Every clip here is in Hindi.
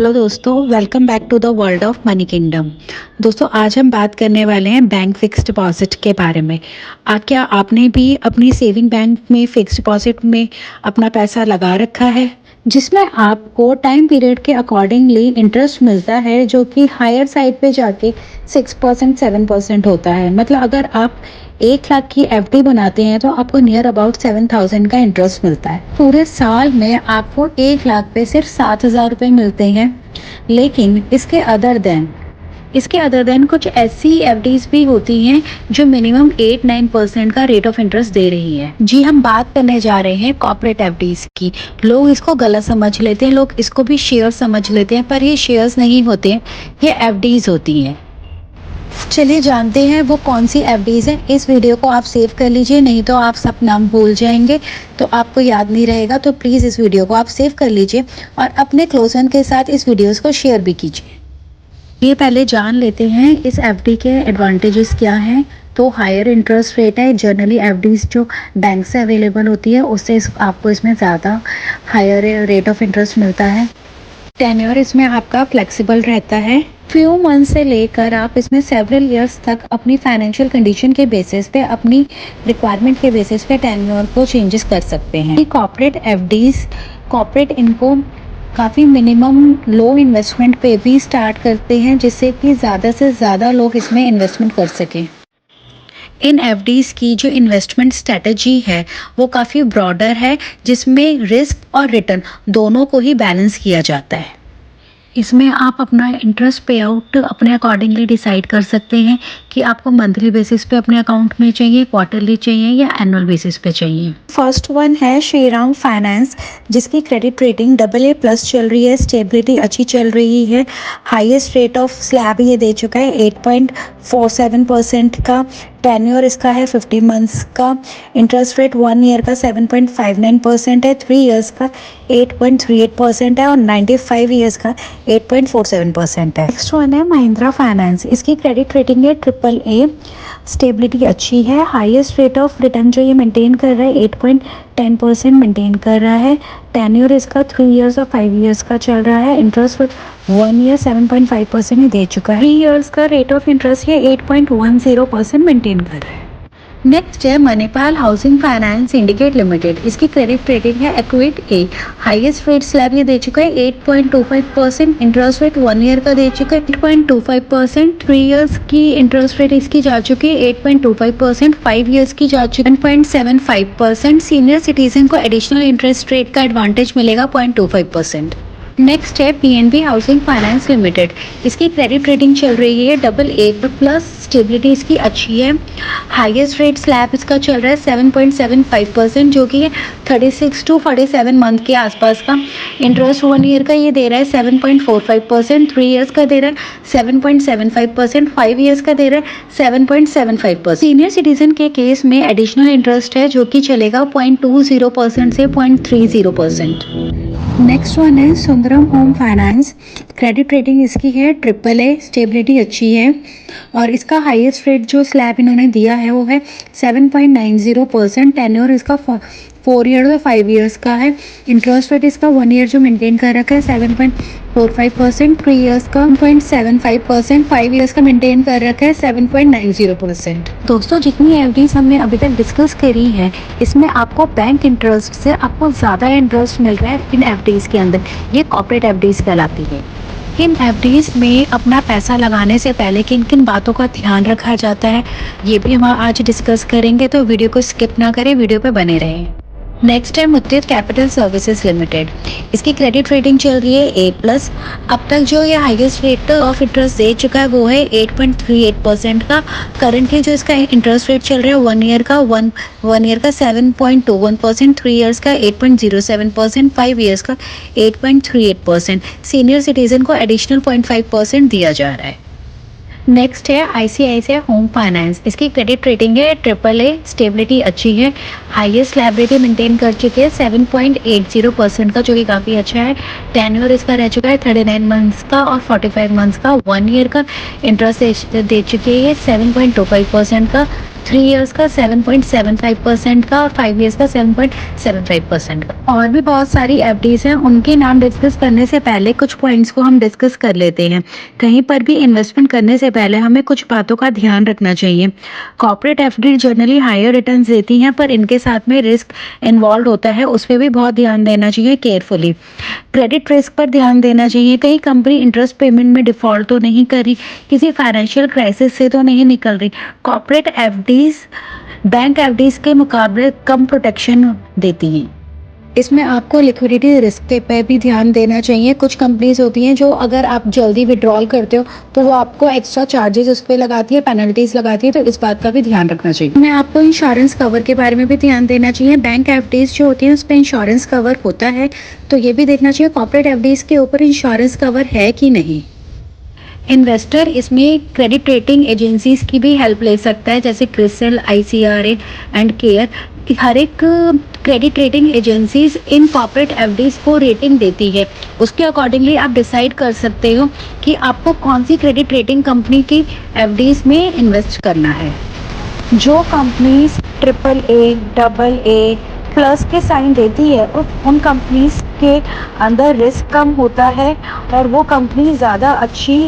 हेलो दोस्तों, welcome back to the world of money kingdom. दोस्तों, आज हम बात करने वाले हैं बैंक फिक्स डिपॉजिट के बारे में। क्या आपने भी अपनी सेविंग बैंक में फिक्स डिपॉजिट में अपना पैसा लगा रखा है, जिसमें आपको टाइम पीरियड के अकॉर्डिंगली इंटरेस्ट मिलता है, जो कि हायर साइड पे जाके 6% 7% होता है। मतलब अगर आप 1 लाख की एफडी बनाते हैं तो आपको नियर अबाउट 7,000 का इंटरेस्ट मिलता है। पूरे साल में आपको 1 लाख पे सिर्फ 7,000 रुपये मिलते हैं। लेकिन इसके अदर देन कुछ ऐसी एफडीज भी होती हैं जो मिनिमम 8-9% का रेट ऑफ इंटरेस्ट दे रही है। जी, हम बात करने जा रहे हैं कॉर्पोरेट एफडीज की। लोग इसको गलत समझ लेते हैं, लोग इसको भी शेयर समझ लेते हैं, पर ये शेयर्स नहीं होते हैं, ये एफडीज होती हैं। चलिए जानते हैं वो कौन सी एफडीज हैं। इस वीडियो को आप सेव कर लीजिए, नहीं तो आप सब नाम भूल जाएंगे तो आपको याद नहीं रहेगा। तो प्लीज़ इस वीडियो को आप सेव कर लीजिए और अपने क्लोज वन के साथ इस वीडियोस को शेयर भी कीजिए। ये पहले जान लेते हैं इस एफडी के एडवांटेजेस क्या हैं। तो हायर इंटरेस्ट रेट है। जनरली एफडीज जो बैंक से अवेलेबल होती है उससे आपको इसमें ज़्यादा हायर रेट ऑफ इंटरेस्ट मिलता है। टेन्योर इसमें आपका फ्लेक्सिबल रहता है। फ्यू मंथ से लेकर आप इसमें सेवरल ईयर्स तक अपनी फाइनेंशियल कंडीशन के बेसिस पे, अपनी रिक्वायरमेंट के बेसिस पे टेन्योर को चेंजेस कर सकते हैं। कॉर्पोरेट इनको काफ़ी मिनिमम लो इन्वेस्टमेंट पे भी स्टार्ट करते हैं, जिससे कि ज़्यादा से ज़्यादा लोग इसमें इन्वेस्टमेंट कर सकें। इन एफडीज़ की जो इन्वेस्टमेंट स्ट्रेटजी है वो काफ़ी ब्रॉडर है, जिसमें रिस्क और रिटर्न दोनों को ही बैलेंस किया जाता है। इसमें आप अपना इंटरेस्ट पे आउट अपने अकॉर्डिंगली डिसाइड कर सकते हैं कि आपको मंथली बेसिस पे अपने अकाउंट में चाहिए, क्वार्टरली चाहिए या एनुअल बेसिस पे चाहिए। फर्स्ट वन है श्रीराम फाइनेंस, जिसकी क्रेडिट रेटिंग AA+ चल रही है, स्टेबिलिटी अच्छी चल रही है। हाईएस्ट रेट ऑफ स्लैब ये दे चुका है 8.47% का। टेन्योर इसका है 50 मंथ्स का। इंटरेस्ट रेट 1 ईयर का 7.59% है, 3 ईयर्स का 8.38% है और 95 ईयर्स का 8.47% है। नेक्स्ट वन है महिंद्रा फाइनेंस, इसकी क्रेडिट रेटिंग है AAA, स्टेबिलिटी अच्छी है। हाईएस्ट रेट ऑफ रिटर्न जो ये मेंटेन कर रहा है 8.10% मेंटेन कर रहा है। टेन्योर इसका 3 ईयर्स और 5 ईयर्स का चल रहा है। इंटरेस्ट 1 ईयर 7.5% ही दे चुका है। 3 ईयर्स का रेट ऑफ इंटरेस्ट ये 8.10% मेंटेन कर रहा है। नेक्स्ट है Manipal housing finance syndicate limited, इसकी क्रेडिट रेटिंग है equity A। Highest rate slab ये दे चुका है 8.25%। इंटरेस्ट रेट 1 ईयर का दे चुका है 8.25%। 3 ईयर्स की इंटरेस्ट रेट इसकी जा चुकी है 8.25%। 5 ईयर्स की जा चुकी है 7.75%। सीनियर सिटीजन को एडिशनल इंटरेस्ट रेट का एडवांटेज मिलेगा 0.25%। नेक्स्ट है PNB हाउसिंग फाइनेंस लिमिटेड, इसकी क्रेडिट रेटिंग चल रही है AA+, स्टेबिलिटी इसकी अच्छी है। हाईएस्ट रेट स्लैब इसका चल रहा है 7.75%, जो कि 36 to 47 मंथ के आसपास का। इंटरेस्ट 1 ईयर का ये दे रहा है 7.45%। 3 ईयर्स का दे रहा है 7.75%। 5 ईयर्स का दे रहा है 7.75%। सीनियर सिटीजन के केस में एडिशनल इंटरेस्ट है जो कि चलेगा 0.20% से 0.30%। नेक्स्ट वन है Sundaram home finance, credit rating इसकी है AAA, स्टेबिलिटी अच्छी है और इसका हाईएस्ट रेट जो स्लैब इन्होंने दिया है वो है 7.90%। टेन्योर इसका 4 ईयर्स और 5 ईयर्स का है। इंटरेस्ट रेट इसका 1 ईयर जो मेंटेन कर रखा है 7.45%। 3 ईयर्स का 0.75%। 5 ईयर्स का मेंटेन कर रखा है 7.90%। दोस्तों, जितनी एफडीज हमने अभी तक डिस्कस करी है, इसमें आपको बैंक इंटरेस्ट से आपको ज़्यादा इंटरेस्ट मिल रहा है इन एफडीज के अंदर। ये कॉर्पोरेट एफडीज कहलाती है। इन एफडीज में अपना पैसा लगाने से पहले किन किन बातों का ध्यान रखा जाता है, ये भी हम आज डिस्कस करेंगे, तो वीडियो को स्किप ना करें, वीडियो पे बने रहें। नेक्स्ट है मुत्तूट कैपिटल सर्विसेज लिमिटेड, इसकी क्रेडिट रेटिंग चल रही है A+। अब तक जो ये हाईएस्ट रेट ऑफ इंटरेस्ट दे चुका है वो है 8.38% का। करंटली जो इसका इंटरेस्ट रेट चल रहा है 1 ईयर का 7.21%। 3 ईयर्स का 8.07%। 5 ईयर्स का 8.38%। सीनियर सिटीजन को एडिशनल 0.5% दिया जा रहा है। नेक्स्ट है ICICI होम फाइनेंस, इसकी क्रेडिट रेटिंग है AAA, स्टेबिलिटी अच्छी है। हाईएस्ट लायबिलिटी मेंटेन कर चुके हैं 7.80% का, जो कि काफ़ी अच्छा है। टेन्योर इसका रह चुका है 39 मंथ्स का और 45 मंथ्स का। 1 ईयर का इंटरेस्ट दे चुके हैं 7.25% का। 3 इयर्स का 7.75% का और 5 इयर्स का 7.75% का। और भी बहुत सारी एफडीज हैं, उनके नाम डिस्कस करने से पहले कुछ पॉइंट्स को हम डिस्कस कर लेते हैं। कहीं पर भी इन्वेस्टमेंट करने से पहले हमें कुछ बातों का ध्यान रखना चाहिए। Corporate FD generally higher returns देती हैं, पर इनके साथ में रिस्क इन्वॉल्व होता है, उस पर भी बहुत ध्यान देना चाहिए केयरफुली। क्रेडिट रिस्क पर ध्यान देना चाहिए, कहीं कंपनी इंटरेस्ट पेमेंट में डिफॉल्ट तो नहीं कर रही, किसी फाइनेंशियल क्राइसिस से तो नहीं निकल रही। कॉर्पोरेट एफडीज बैंक एफडीज के मुकाबले कम प्रोटेक्शन देती हैं। इसमें आपको लिक्विडिटी रिस्क पे भी ध्यान देना चाहिए। कुछ कंपनीज होती हैं जो अगर आप जल्दी विड्रॉल करते हो तो वो आपको एक्स्ट्रा चार्जेस उस पर लगाती है, पेनल्टीज लगाती है, तो इस बात का भी ध्यान रखना चाहिए। मैं आपको इंश्योरेंस कवर के बारे में भी ध्यान देना चाहिए। बैंक एफडीज जो होती हैं उस पर इंश्योरेंस कवर होता है, तो ये भी देखना चाहिए कॉर्पोरेट एफडीज के ऊपर इंश्योरेंस कवर है कि नहीं। इन्वेस्टर इसमें क्रेडिट रेटिंग एजेंसीज की भी हेल्प ले सकता है, जैसे क्रिसिल, आईसीआरए एंड केयर। हर एक credit rating agencies in corporate FDs को रेटिंग देती है, उसके अकॉर्डिंगली आप डिसाइड कर सकते हो कि आपको कौन सी क्रेडिट रेटिंग कंपनी की एफडीज में इन्वेस्ट करना है। जो कंपनीज AAA, AA प्लस के साइन देती है उन कंपनीज के अंदर रिस्क कम होता है और वो कंपनी ज़्यादा अच्छी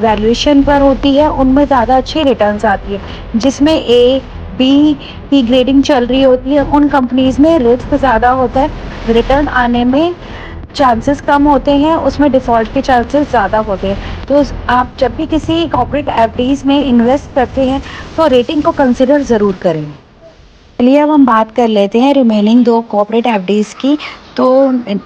वैल्यूएशन पर होती है, उनमें ज़्यादा अच्छी रिटर्न्स आती है। जिसमें A, B की ग्रेडिंग चल रही होती है, उन कंपनीज में रिस्क ज़्यादा होता है, रिटर्न आने में चांसेस कम होते हैं, उसमें डिफ़ॉल्ट के चांसेस ज़्यादा होते हैं। तो आप जब भी किसी कॉर्पोरेट एफडीज में इन्वेस्ट करते हैं तो रेटिंग को कंसिडर ज़रूर करें। चलिए अब हम बात कर लेते हैं रिमेनिंग 2 कॉर्पोरेट एफडीज की। तो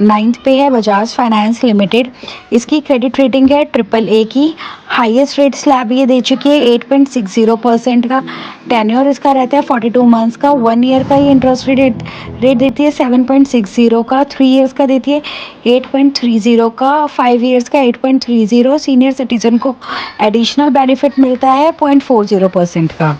9th पे है बजाज फाइनेंस लिमिटेड। इसकी क्रेडिट रेटिंग है AAA की। हाईएस्ट रेट स्लैब ये दे चुकी है 8.60% का। टेन्योर इसका रहता है 42 मंथ्स का। 1 ईयर का ये इंटरेस्ट रेट देती है 7.60 का। 3 इयर्स का देती है 8.30 का। 5 इयर्स का 8.30। सीनियर सिटीजन को एडिशनल बेनिफिट मिलता है 0.40% का।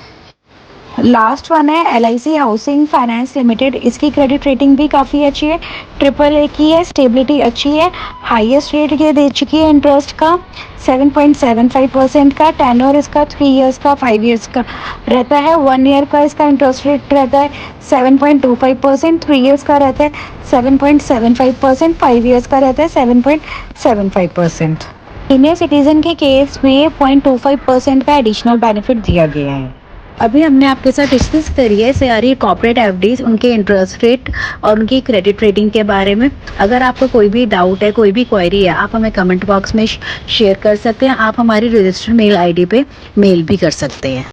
लास्ट वन है LIC हाउसिंग फाइनेंस लिमिटेड। इसकी क्रेडिट रेटिंग भी काफ़ी अच्छी है, AAA की है, स्टेबिलिटी अच्छी है। हाईएस्ट रेट ये दे चुकी है इंटरेस्ट का 7.75% का। टेन्योर इसका 3 इयर्स का, 5 इयर्स का रहता है। 1 ईयर का इसका इंटरेस्ट रेट रहता है 7.25%। 3 इयर्स का रहता है 7.75%। 5 इयर्स का रहता है 7.75%। सीनियर सिटीजन के केस में 0.25% का एडिशनल बेनिफिट दिया गया है। अभी हमने आपके साथ डिस्कस करी है सारी कॉर्पोरेट एफडीज, उनके इंटरेस्ट रेट और उनकी क्रेडिट रेटिंग के बारे में। अगर आपको कोई भी डाउट है, कोई भी क्वेरी है, आप हमें कमेंट बॉक्स में शेयर कर सकते हैं। आप हमारी रजिस्टर्ड मेल आईडी पे मेल भी कर सकते हैं।